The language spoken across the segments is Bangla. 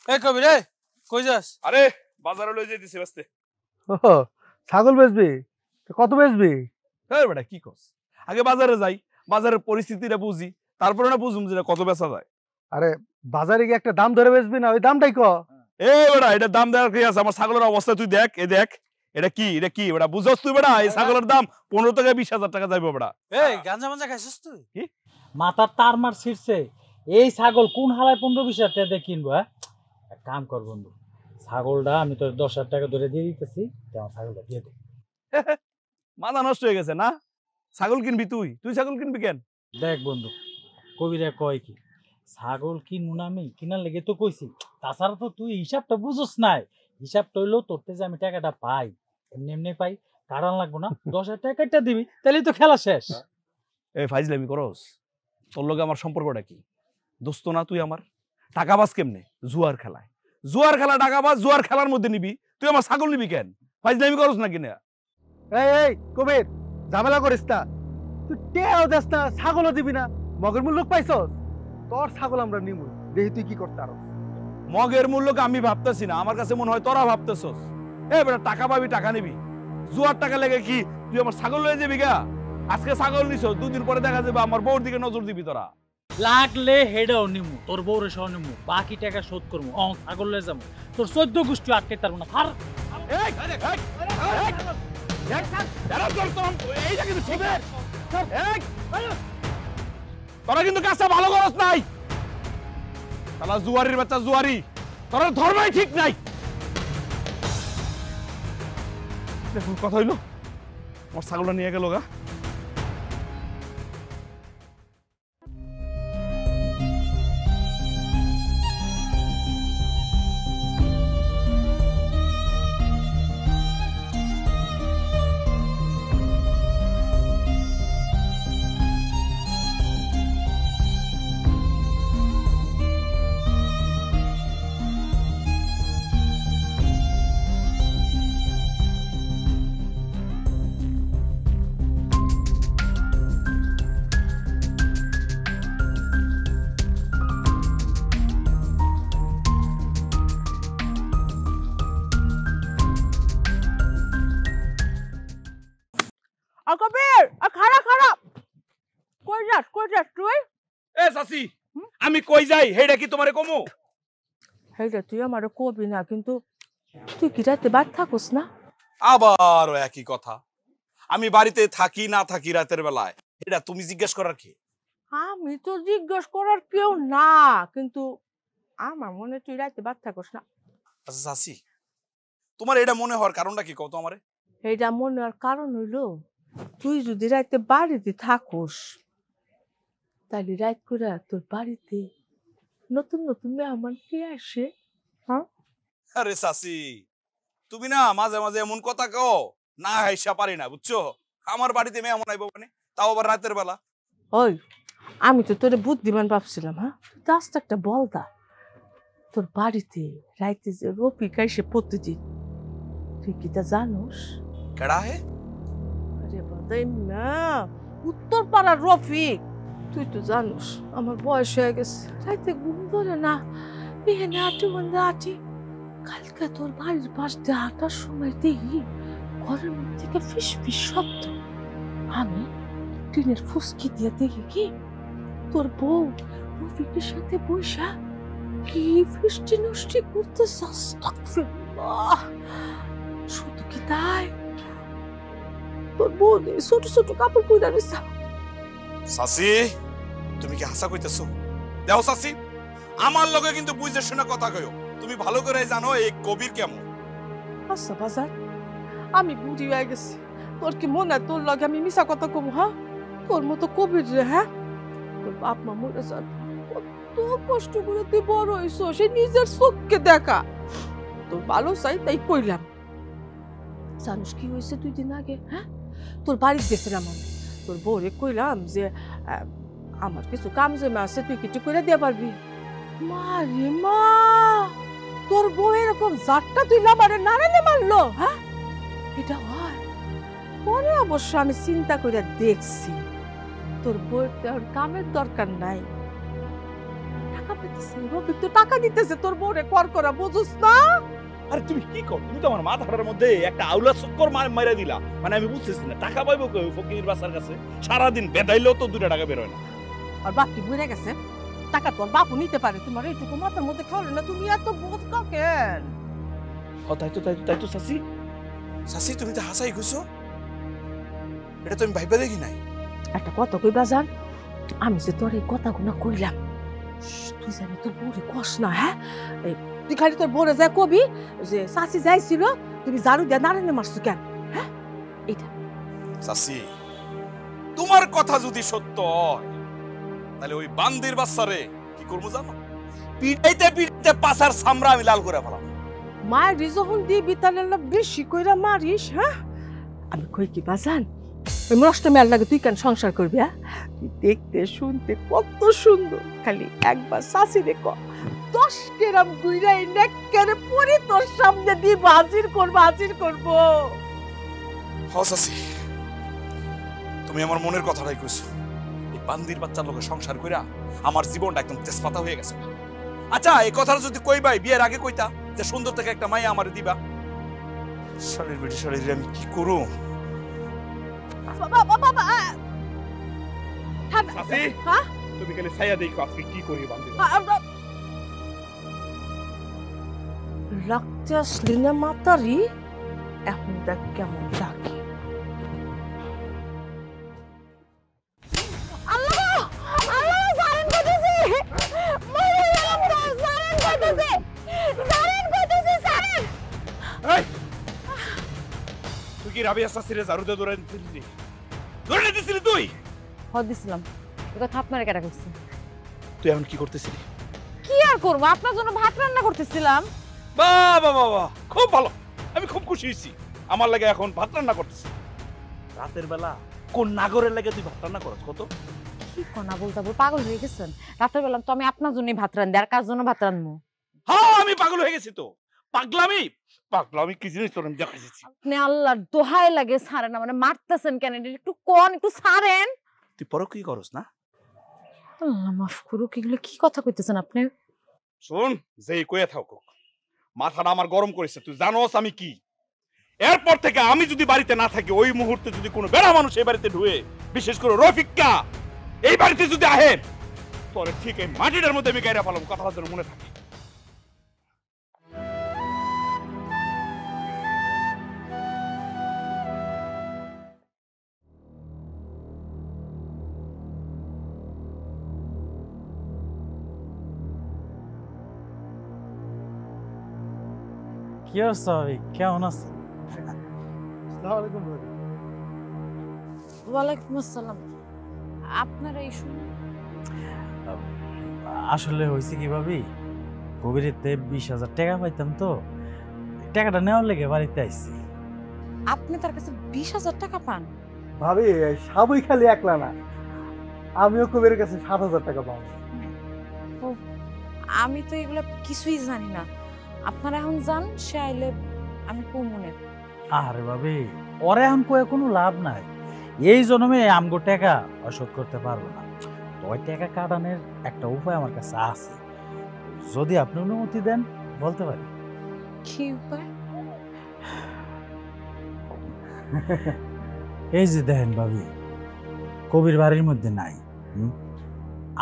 এই কবির রে কই যাস? আরে বাজারে লই যাইতেছি বাস্তে। ও ছাগল বেচবি? কত বেচবি? এই বেটা কি কস? আগে বাজারে যাই, বাজারের পরিস্থিতিটা বুঝি, তারপরে না বুঝুম যে কত বেচা যায়। আরে বাজারে গিয়ে একটা দাম ধরে বেচবি না, ওই দামটাই ক। এই বেটা এটা দাম দেওয়ার কি আছে? আমার ছাগলের অবস্থা তুই দেখ, এই দেখ। এটা কি বেটা? বুঝছস তুই বেটা? এই ছাগলের দাম 15 থেকে 20,000 টাকা যাইবো বেটা। এই গাঞ্জা মাঞ্জা খাইছিস তুই? কি মাথার তার মার ছিড়ছে। এই ছাগল কোন হালায় 15-20 টাকা দিয়ে কিনবো? এক কাম কর বন্ধু, ছাগলটা আমি তোর 10,000 টাকা ধরে দিয়ে দিতেছি, আমার ছাগলটা দিয়ে দে। মাথা নষ্ট হয়ে গেছে না? ছাগল কিনবি তুই? তুই ছাগল কিনবি কেন? দেখ বন্ধু, কবিরা কয় কি ছাগল কিনবো না আমি, কিনার লেগে তো কইছি। তাছাড়া তো তুই হিসাবটা বুঝোস নাই। হিসাবটা হইলো তোরতে যে আমি টাকাটা পাই, এমনি এমনি পাই, কারণ লাগবো না। 10,000 টাকাটা দিবি, তাহলেই তো খেলা শেষ। এই ফাইজলামি করস? তোর লগে আমার সম্পর্কটা কি? দোস্ত না তুই আমার? টাকাবাজ কেমনে? জুয়ার খেলায়। জুয়ার খেলা টাকাবাজ, জুয়ার খেলার মধ্যে নিবি। তুই আমার ছাগল নিবি কেন? ফাইজলামি করস না কিনা? এই কবির, ঝামেলা করিস না। তুই টেও দেস না, ছাগলও দিবি না, মগের মূল্য পাইছস? তোর ছাগল আমরা নিমু, দেখি তুই কি করতে পারস। মগের মূল্যকে আমি ভাবতেছি না, আমার কাছে মনে হয় তোরা ভাবতেছস। এই বেটা টাকা পাবি, টাকা নিবি। জুয়ার টাকা লেগে কি তুই আমার ছাগল লয়ে যাবি গা? আজকে ছাগল নিছ, দুদিন পরে দেখা যাবে আমার বউর দিকে নজর দিবি তোরা। লাগলে হেডাও নিমু, তোর বউরে সহ নিমু, বাকি টাকা শোধ করবো। ছাগল লয়ে যাবো, তোর 14 গোষ্ঠী আটকে পারবো না। ফার তোরা কিন্তু কাজটা ভালো করস নাই। শালা জুয়ারির বাচ্চা জুয়ারি, তোর ধর্মই ঠিক নাই। দেখুন কথা হইলো, আমার ছাগলটা নিয়ে গেল গা। কবির খারাপ কই যাস তুই? এ চাচি, আমি কই যাই হেডা কি তোমারে কমু? হেইটা তুই আমার কবি না, কিন্তু তুই কি রাতে বাদ থাকস না? আবার একই কথা। আমি বাড়িতে থাকি না থাকি রাতের বেলায়, এটা তুমি জিজ্ঞেস করার কি? আমি তো জিজ্ঞেস করার কেউ না, কিন্তু আমার মনে তুই রাতে বাদ থাকস না। আচ্ছা চাচি, তোমার এটা মনে হওয়ার কারণটা কি কত আমারে? এইটা মনে হওয়ার কারণ হইলো, তুই যদি রাতে বাড়িতে থাকস, তাহলে রাত করে তোর বাড়িতে নতুন নতুন মেহমান কে আসে। হ্যাঁ আরে চাচি, তুমি না মাঝে মাঝে এমন কথা কও, না হাইসা পারি না বুঝছো। আমার বাড়িতে মেহমান আইবো মানে, তাও আবার রাতের বেলা। ওই আমি তো তোরে বুদ্ধিমান ভাবছিলাম। হ্যাঁ জাস্ট একটা বলদা। তোর বাড়িতে রাইতে যে রফিক আইসে প্রতিদিন, তুই কি তা জানোস? কেডা হে? আরে বাদাই না, উত্তর পাড়ার রফিক। তুই তো জানোস আমার বয়স হয়ে গেছে, রাইতে ঘুম ধরে না, এখানে আটি। কালকে তোর বাড়ির পাশ দিয়ে হাঁটার সময় দেখি ঘরের মধ্যে থেকে ফিস ফিস শব্দ। আমি টিনের ফুসকি দিয়ে দেখি কি তোর বউ রফিকের সাথে বৈশা কি ফিষ্টি নষ্টি করতে। শুধু কি তাই, তোর বউ ছোট ছোট কাপড় পরে রয়েছে। চাচি, তুমি কি হাসা কইতেছো? দেখো চাচি, আমার লগে কিন্তু বুঝে শুনে কথা কইও। তুমি ভালো করে জানো এই কবির কেমন। আচ্ছা বাজার, আমি বুড়ি হয়ে গেছি, তোর কি মনে হয় তোর লগে আমি মিশা কথা কম? হ্যাঁ তোর মতো কবির রে, হ্যাঁ তোর বাপ মা মরে যান, কত কষ্ট করে তুই বড় হইছো, সে নিজের চোখকে দেখা। তোর ভালো চাই তাই কইলাম। জানিস কি হয়েছে 2 দিন আগে? হ্যাঁ তোর বাড়িতে গেছিলাম আমি, তোর বউরে কইলাম যে আমার কিছু কাম জমা আছে, তুই কিছু করে দিয়ে পারবি? মারি মা, তোর বউ এরকম জাতটা তুই লামারে নাড়ালে মারলো? হ্যাঁ এটা হয় পরে অবশ্য আমি চিন্তা করে দেখছি, তোর বউয়ের কামের দরকার নাই, টাকা রফিক তো টাকা দিতেছে তোর বউরে কর করা বুঝুস না? আরে তুমি কি কর, তুমি তো আমার মাথাটার মধ্যে একটা আউলা চক্কর মাইরা দিলা। মানে আমি বুঝতেছি না টাকা পাইবো কই ফকির বাসার কাছে? সারাদিন বেদাইলেও তো 2 টাকা বের হয় না। আর বাকি বুঝে গেছে টাকা তোর বাপু নিতে পারে, তোমার এইটুকু মাথার মধ্যে খেলে না, তুমি এত বোঝ না কেন? তাই তো চাচি। চাচি তুমি তো হাসাই খুঁজছো, এটা তো আমি ভাইবা দেখি নাই। একটা কথা কই বাজার, আমি যে তোর এই কথাগুলো কইলাম তুই জানি তোর বউরে কস না, হ্যাঁ? তুই খালি তোর বউরে যা কবি যে চাচি যাইছিল তুমি ঝাড়ু দিয়ে নারায়ণে মারছো কেন, হ্যাঁ? এইটা চাচি তোমার কথা যদি সত্য হয় তাহলে ওই বান্দির বাচ্চারে কি করবো জানো? পিটাইতে পিটাইতে পাছার সামরা আমি লাল করে ফেলাম। মায়ের যখন দিবি তাহলে বেশি কইরা মারিস, হ্যাঁ? আমি কই কি বাজান, ওই নষ্ট মেয়ার লাগে তুই কেন সংসার করবি, হ্যাঁ? তুই দেখতে শুনতে কত সুন্দর, খালি একবার শাশি দেখো 10 গ্রাম গুইরা এই নেককারে পরে তোর সামনে দিয়ে হাজির করবো। হ চাচি, তুমি আমার মনের কথাটাই কইছো। এই বান্দির বাচ্চার লোকে সংসার কইরা আমার জীবনটা একদম তেজপাতা হয়ে গেছে। আচ্ছা এই কথাটা যদি কইবাই বিয়ের আগে কইতা যে সুন্দর থেকে একটা মাইয়া আমারে দিবা, শাড়ির বেটি শাড়ির আমি কি করু? বাবা চাচি হ্যাঁ তুমি খালি ছায়া দেখো আজকে কি করি বান্দির। রাখতে আসলি না মাতারি, এখন দেখ কেমন ডাকে। তুই কি রাবিয়া চাচিরে ঝাড়ুতে ধরে দিছিলি? ধরে দিছিলি তুই? হদ দিছিলাম। এ কথা আপনারে কেটা কইছে? তুই এখন কি করতেছিলি? কি আর করব, আপনার জন্য ভাত রান্না করতেছিলাম। বাবা খুব ভালো, আমি খুব খুশি হয়েছি। আমার লাগে এখন ভাত রান্না করতেছি। রাতের বেলা কোন নাগরের লাগে তুই ভাত রান্না করছ কত? কি কোনা বলতা পাগল হয়ে গেছেন? রাতের বেলা তো আমি আপনার জন্যই ভাত রান্ধি, আর কার জন্য ভাত রান্ধবো? হ্যাঁ আমি পাগল হয়ে গেছি তো। পাগলামি কি জিনিস তোর আমি দেখাইছি। আপনি আল্লাহর দোহাই লাগে ছাড়েন, মানে মারতেছেন কেন? একটু কোন, একটু ছাড়েন। তুই পরও কি করস না? আল্লাহ মাফ করুক, এগুলো কি কথা কইতেছেন আপনি? শোন, যেই কইয়া থাকুক, মাথাটা আমার গরম করেছে। তুই জানোস আমি কি? এরপর থেকে আমি যদি বাড়িতে না থাকি, ওই মুহূর্তে যদি কোনো বেড়া মানুষ এই বাড়িতে ঢুয়ে, বিশেষ করে রফিকা এই বাড়িতে যদি আহে, পরে ঠিক এই মাটিটার মধ্যে আমি গাইরা ফেলাম। কথাটা যেন মনে থাকে। কি অবস্থা ভাবি, কেমন আছেন? আসসালামু আলাইকুম ভাবি। ওয়ালাইকুম আসসালাম। আপনারা এই সময়? আসলে হয়েছে কি ভাবি, কবিরিতে 20,000 টাকা পাইতাম তো, টাকাটা নেওয়ার লেগে বাড়িতে আইছি। আপনি তার কাছে 20,000 টাকা পান? ভাবি সবই খালি একলা না, আমিও কবির কাছে 7,000 টাকা পাবো। আমি তো এগুলো কিছুই জানি না। আপনারা এখন যান, সে আইলে আমি কমুনে। আরে ভাবি, ওরে এখন কয়ে কোনো লাভ নাই। এই জন্মে আমগো টাকা শোধ করতে পারবো না। ওই টাকা কাটানোর একটা উপায় আমার কাছে আছে, যদি আপনি অনুমতি দেন বলতে পারি। কি উপায়? এই যে দেখেন ভাবি, কবির বাড়ির মধ্যে নাই।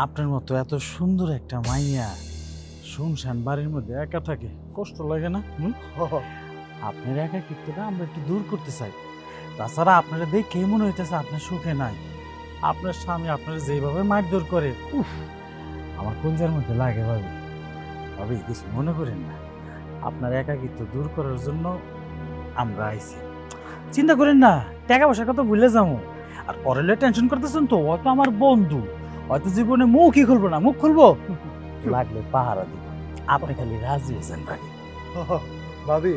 আপনার মতো এত সুন্দর একটা মাইয়া শুনশান বাড়ির মধ্যে একা থাকে, কষ্ট লাগে না? আপনার একাকিত্বটা আমরা একটু দূর করতে চাই। তাছাড়া আপনারা দেখে মনে হইতেছে আপনার সুখে নাই। আপনার স্বামী আপনারা যেভাবে মারধর করে, উফ, আমার কলজার মধ্যে লাগে ভাবি। ভাবি কিছু মনে করেন না, আপনার একাকিত্ব দূর করার জন্য আমরা আইছি। চিন্তা করেন না, টাকা পয়সার কথা ভুলে যাবো। আর পরেলে টেনশন করতেছেন তো, হয়তো আমার বন্ধু, হয়তো জীবনে মুখই খুলবো না। মুখ খুলবো লাগলে পাহারা দিব। আপনি খালি রাজি হয়েছেন ভাই। ভাবি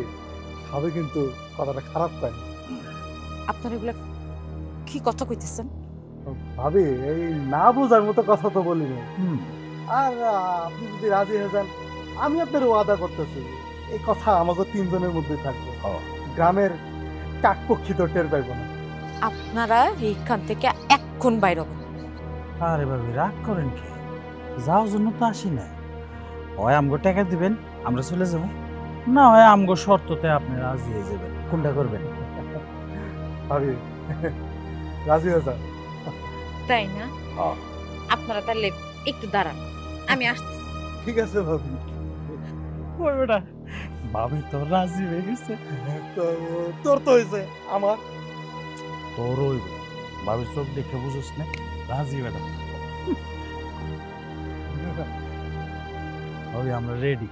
ভাবি কিন্তু কথাটা খারাপ পায়। আপনার এগুলা কি কথা কইতেছেন? ভাবি এই না বোঝার মতো কথা তো বলিনি। আর আপনি যদি রাজি হয়ে যান, আমি আপনার ওয়াদা করতেছি এই কথা আমাকে 3 জনের মধ্যে থাকবে। গ্রামের কাকপক্ষী তো টের পাইব না। আপনারা এইখান থেকে এক্ষুন বাইরে হন। আরে ভাবি রাগ করেন কি? যাওয়ার জন্য তো আসি না। হয় আমগো টাকা দিবেন আমরা চলে যাবো, না হয় আমগো শর্ততে আপনি রাজি হয়ে যাবেন, কোনটা করবেন? ভাবি রাজি হয়ে যান। তাই না? হ্যাঁ। আপনারা তাহলে একটু দাঁড়ান, আমি আসতেছি। ঠিক আছে ভাবি। ওই বেটা ভাবি তো রাজি হয়ে গেছে। তো তোর তো হয়েছে, আমার তোর হইব, ভাবির চোখ দেখে বুঝোস না রাজি বেটা। ভাবি আমরা রেডি।